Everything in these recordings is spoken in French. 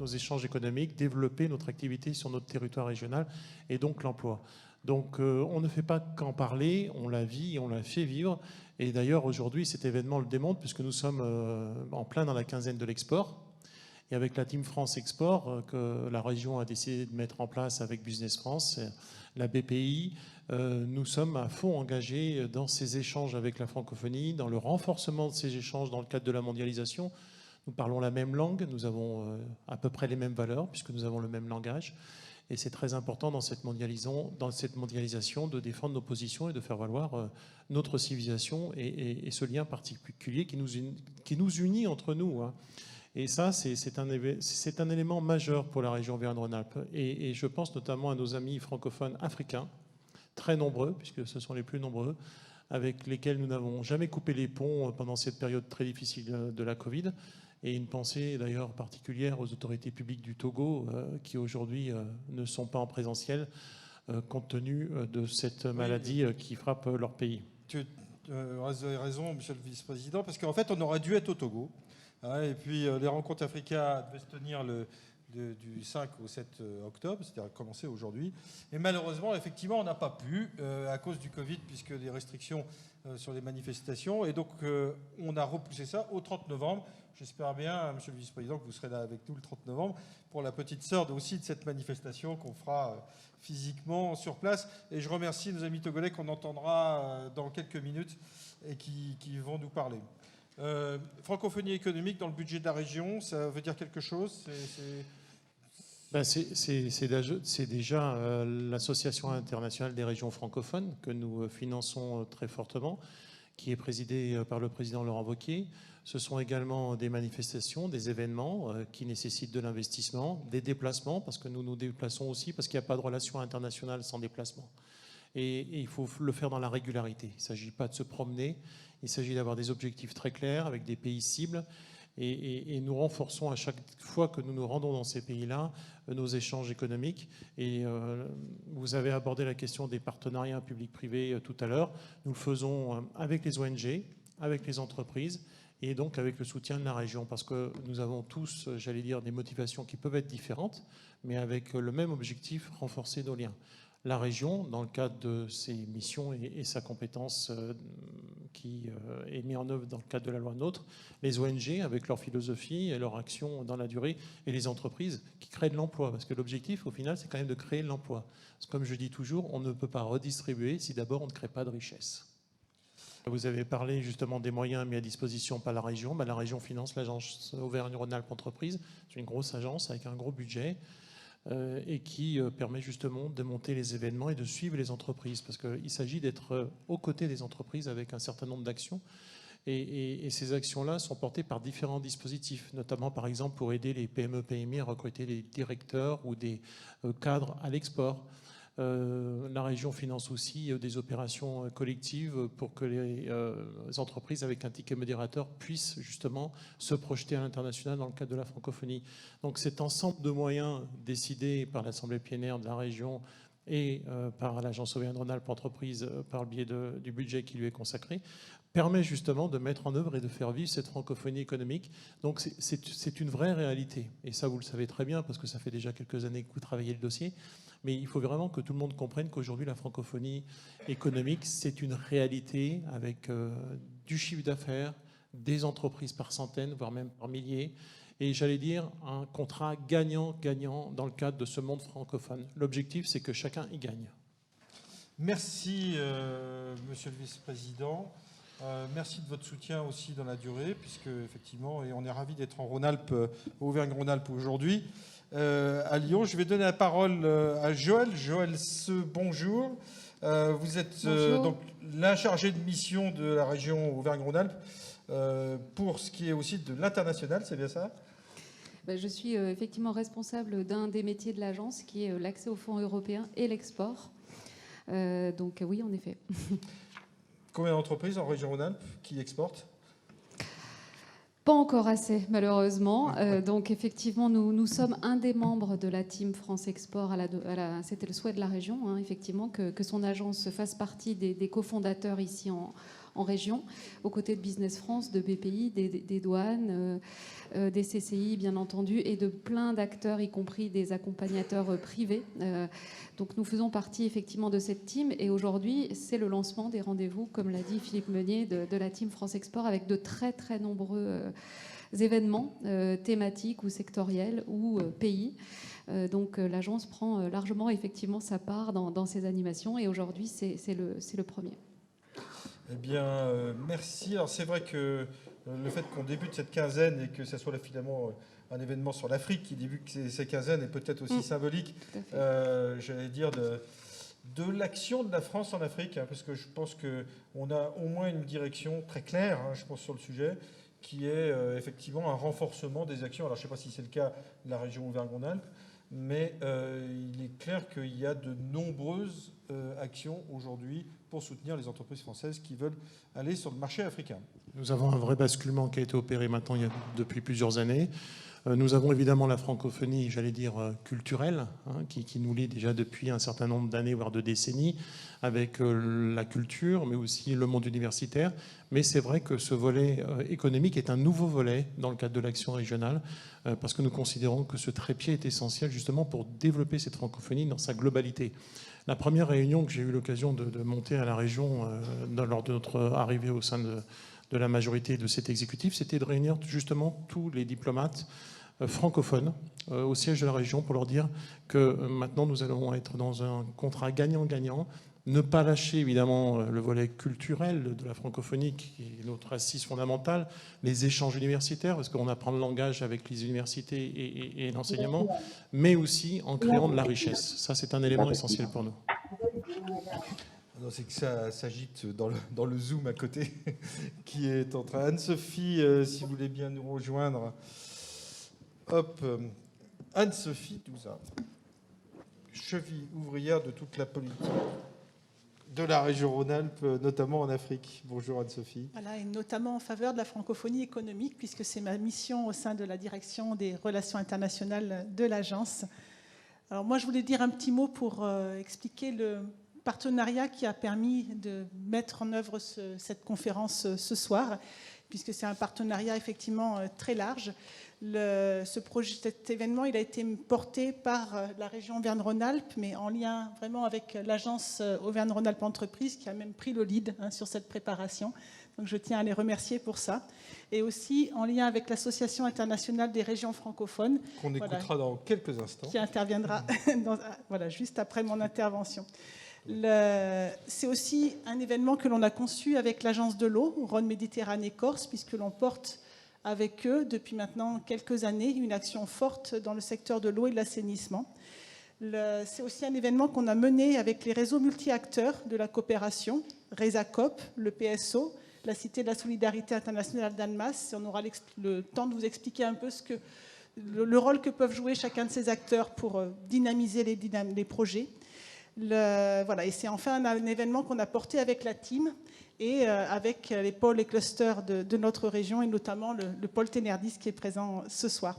nos échanges économiques, développer notre activité sur notre territoire régional et donc l'emploi. Donc on ne fait pas qu'en parler, on la vit, on la fait vivre. Et d'ailleurs aujourd'hui cet événement le démontre puisque nous sommes en plein dans la quinzaine de l'export. Et avec la Team France Export que la région a décidé de mettre en place avec Business France, la BPI, nous sommes à fond engagés dans ces échanges avec la francophonie, dans le renforcement de ces échanges dans le cadre de la mondialisation. Nous parlons la même langue, nous avons à peu près les mêmes valeurs puisque nous avons le même langage. Et c'est très important dans cette mondialisation de défendre nos positions et de faire valoir notre civilisation et ce lien particulier qui nous unit entre nous, hein. Et ça, c'est un élément majeur pour la région Auvergne-Rhône-Alpes. Et je pense notamment à nos amis francophones africains, très nombreux, puisque ce sont les plus nombreux, avec lesquels nous n'avons jamais coupé les ponts pendant cette période très difficile de la Covid. Et une pensée d'ailleurs particulière aux autorités publiques du Togo, qui aujourd'hui ne sont pas en présentiel, compte tenu de cette maladie qui frappe leur pays. Tu as raison, monsieur le vice-président, parce qu'en fait, on aurait dû être au Togo. Et puis les rencontres Africa devaient se tenir du 5 au 7 octobre, c'est-à-dire commencer aujourd'hui. Et malheureusement, effectivement, on n'a pas pu à cause du Covid, puisque des restrictions sur les manifestations. Et donc, on a repoussé ça au 30 novembre. J'espère bien, monsieur le vice-président, que vous serez là avec nous le 30 novembre pour la petite sœur aussi de cette manifestation qu'on fera physiquement sur place. Et je remercie nos amis togolais qu'on entendra dans quelques minutes et qui vont nous parler. Francophonie économique dans le budget de la région, ça veut dire quelque chose? C'est déjà l'Association internationale des régions francophones que nous finançons très fortement, qui est présidée par le président Laurent Wauquiez. Ce sont également des manifestations, des événements qui nécessitent de l'investissement, des déplacements, parce que nous nous déplaçons aussi, parce qu'il n'y a pas de relation internationale sans déplacement. Et il faut le faire dans la régularité. Il ne s'agit pas de se promener, il s'agit d'avoir des objectifs très clairs avec des pays cibles. Et nous renforçons à chaque fois que nous nous rendons dans ces pays-là nos échanges économiques. Et vous avez abordé la question des partenariats publics-privés tout à l'heure. Nous le faisons avec les ONG, avec les entreprises et donc avec le soutien de la région. Parce que nous avons tous, j'allais dire, des motivations qui peuvent être différentes, mais avec le même objectif, renforcer nos liens. La région, dans le cadre de ses missions et sa compétence qui est mise en œuvre dans le cadre de la loi NOTRe, les ONG avec leur philosophie et leur action dans la durée, et les entreprises qui créent de l'emploi. Parce que l'objectif, au final, c'est quand même de créer de l'emploi. Comme je dis toujours, on ne peut pas redistribuer si d'abord on ne crée pas de richesse. Vous avez parlé justement des moyens mis à disposition par la région. La région finance l'agence Auvergne-Rhône-Alpes Entreprises. C'est une grosse agence avec un gros budget. Et qui permet justement de monter les événements et de suivre les entreprises. Parce qu'il s'agit d'être aux côtés des entreprises avec un certain nombre d'actions. Et ces actions-là sont portées par différents dispositifs, notamment par exemple pour aider les PME-PMI à recruter des directeurs ou des cadres à l'export. La région finance aussi des opérations collectives pour que les entreprises avec un ticket modérateur puissent justement se projeter à l'international dans le cadre de la francophonie. Donc cet ensemble de moyens décidés par l'Assemblée plénière de la région et par l'agence Auvergne-Rhône-Alpes Entreprises par le biais du budget qui lui est consacré, permet justement de mettre en œuvre et de faire vivre cette francophonie économique. Donc c'est une vraie réalité. Et ça, vous le savez très bien, parce que ça fait déjà quelques années que vous travaillez le dossier. Mais il faut vraiment que tout le monde comprenne qu'aujourd'hui, la francophonie économique, c'est une réalité avec du chiffre d'affaires, des entreprises par centaines, voire même par milliers. Et j'allais dire un contrat gagnant-gagnant dans le cadre de ce monde francophone. L'objectif, c'est que chacun y gagne. Merci, monsieur le vice-président. Merci de votre soutien aussi dans la durée, puisque effectivement, et on est ravis d'être en Rhône-Alpes, Auvergne-Rhône-Alpes aujourd'hui. À Lyon, je vais donner la parole à Joël. Joël, bonjour. Vous êtes donc la chargée de mission de la région Auvergne-Rhône-Alpes pour ce qui est aussi de l'international, c'est bien ça? Je suis effectivement responsable d'un des métiers de l'agence qui est l'accès aux fonds européens et l'export. Donc oui, en effet. Combien d'entreprises en région Rhône-Alpes qui exportent? Pas encore assez, malheureusement. Donc effectivement, nous sommes un des membres de la Team France Export. C'était le souhait de la région, hein, effectivement, que son agence fasse partie des cofondateurs ici en région, aux côtés de Business France, de BPI, des douanes, des CCI bien entendu, et de plein d'acteurs, y compris des accompagnateurs privés. Donc nous faisons partie effectivement de cette team, et aujourd'hui c'est le lancement des rendez-vous, comme l'a dit Philippe Meunier, de la team France Export, avec de très très nombreux événements thématiques ou sectoriels ou pays. Donc l'agence prend largement effectivement sa part dans ces animations, et aujourd'hui c'est le premier. Eh bien, merci. Alors c'est vrai que le fait qu'on débute cette quinzaine et que ça soit là, finalement un événement sur l'Afrique qui débute ces quinzaines est peut-être aussi symbolique, j'allais dire, de l'action de la France en Afrique, hein, parce que je pense qu'on a au moins une direction très claire, hein, je pense, sur le sujet, qui est effectivement un renforcement des actions. Alors je ne sais pas si c'est le cas de la région Auvergne-Rhône-Alpes, mais il est clair qu'il y a de nombreuses actions aujourd'hui pour soutenir les entreprises françaises qui veulent aller sur le marché africain. Nous avons un vrai basculement qui a été opéré maintenant depuis plusieurs années. Nous avons évidemment la francophonie, j'allais dire, culturelle, hein, qui nous lie déjà depuis un certain nombre d'années, voire de décennies, avec la culture, mais aussi le monde universitaire. Mais c'est vrai que ce volet économique est un nouveau volet dans le cadre de l'action régionale, parce que nous considérons que ce trépied est essentiel justement pour développer cette francophonie dans sa globalité. La première réunion que j'ai eu l'occasion de monter à la région lors de notre arrivée au sein de la majorité de cet exécutif, c'était de réunir justement tous les diplomates francophones au siège de la région pour leur dire que maintenant nous allons être dans un contrat gagnant-gagnant, ne pas lâcher évidemment le volet culturel de la francophonie qui est notre assise fondamentale, les échanges universitaires, parce qu'on apprend le langage avec les universités et l'enseignement, mais aussi en créant de la richesse. Ça, c'est un élément essentiel pour nous. C'est que ça s'agite dans le Zoom à côté, qui est en train. Anne-Sophie, si vous voulez bien nous rejoindre. Hop, Anne-Sophie Douza, cheville ouvrière de toute la politique de la région Rhône-Alpes, notamment en Afrique. Bonjour Anne-Sophie. Voilà, et notamment en faveur de la francophonie économique, puisque c'est ma mission au sein de la direction des relations internationales de l'agence. Alors moi, je voulais dire un petit mot pour expliquer le partenariat qui a permis de mettre en œuvre cette conférence ce soir, puisque c'est un partenariat effectivement très large. Cet événement, il a été porté par la région Auvergne-Rhône-Alpes, mais en lien vraiment avec l'agence Auvergne-Rhône-Alpes Entreprises, qui a même pris le lead sur cette préparation. Donc je tiens à les remercier pour ça. Et aussi en lien avec l'Association internationale des régions francophones. Qu'on écoutera dans quelques instants. Qui interviendra juste après mon intervention. C'est aussi un événement que l'on a conçu avec l'agence de l'eau, Rhône-Méditerranée-Corse, puisque l'on porte avec eux, depuis maintenant quelques années, une action forte dans le secteur de l'eau et de l'assainissement. C'est aussi un événement qu'on a mené avec les réseaux multi-acteurs de la coopération, RESACOP, le PSO, la Cité de la Solidarité Internationale d'Annemasse. On aura le temps de vous expliquer un peu le rôle que peuvent jouer chacun de ces acteurs pour dynamiser les projets. Et c'est enfin un événement qu'on a porté avec la team et avec les pôles et clusters de notre région, et notamment le pôle Ténerdis qui est présent ce soir.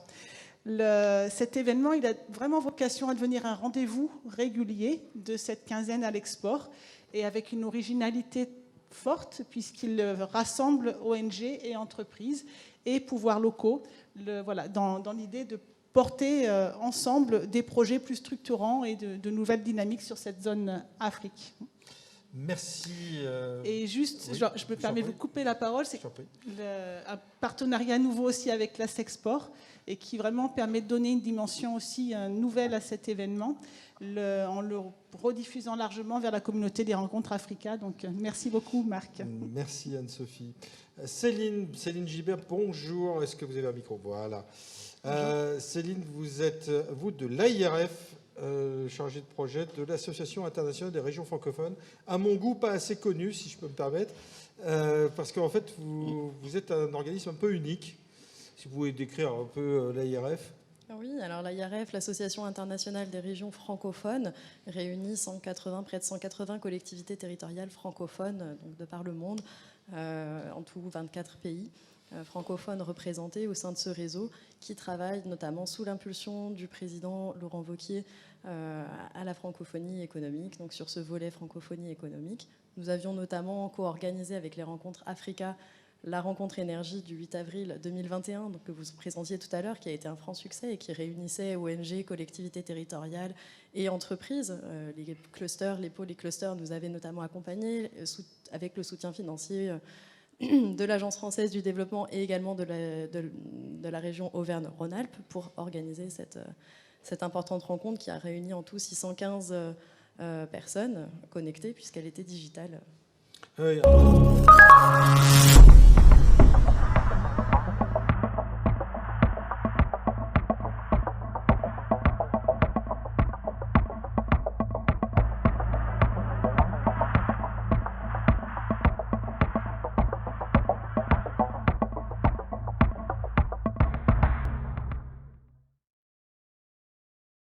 Cet événement, il a vraiment vocation à devenir un rendez-vous régulier de cette quinzaine à l'export, et avec une originalité forte, puisqu'il rassemble ONG et entreprises et pouvoirs locaux, dans l'idée de porter ensemble des projets plus structurants et de nouvelles dynamiques sur cette zone Afrique. Merci. Et juste, oui, je me permets de vous couper la parole, c'est un partenariat nouveau aussi avec l'ASEXPORT, et qui vraiment permet de donner une dimension aussi nouvelle à cet événement, en le rediffusant largement vers la communauté des rencontres Africa. Donc merci beaucoup Marc. Merci Anne-Sophie. Céline Gibert, bonjour. Est-ce que vous avez un micro? Voilà. Céline, vous êtes, vous, de l'AIRF, chargée de projet de l'Association internationale des régions francophones. À mon goût, pas assez connue, si je peux me permettre, parce qu'en fait, vous êtes un organisme un peu unique. Si vous pouvez décrire un peu l'AIRF. Oui, alors l'AIRF, l'Association internationale des régions francophones, réunit près de 180 collectivités territoriales francophones, donc de par le monde, en tout 24 pays francophones représentés au sein de ce réseau, qui travaille notamment sous l'impulsion du président Laurent Wauquiez à la francophonie économique, donc sur ce volet francophonie économique, Nous avions notamment co-organisé avec les rencontres Africa la rencontre énergie du 8 avril 2021, donc, que vous présentiez tout à l'heure, qui a été un franc succès et qui réunissait ONG, collectivités territoriales et entreprises. Les clusters, les pôles et clusters nous avaient notamment accompagnés avec le soutien financier de l'Agence française du développement et également de la région Auvergne-Rhône-Alpes pour organiser cette importante rencontre qui a réuni en tout 615 personnes connectées puisqu'elle était digitale. Oui.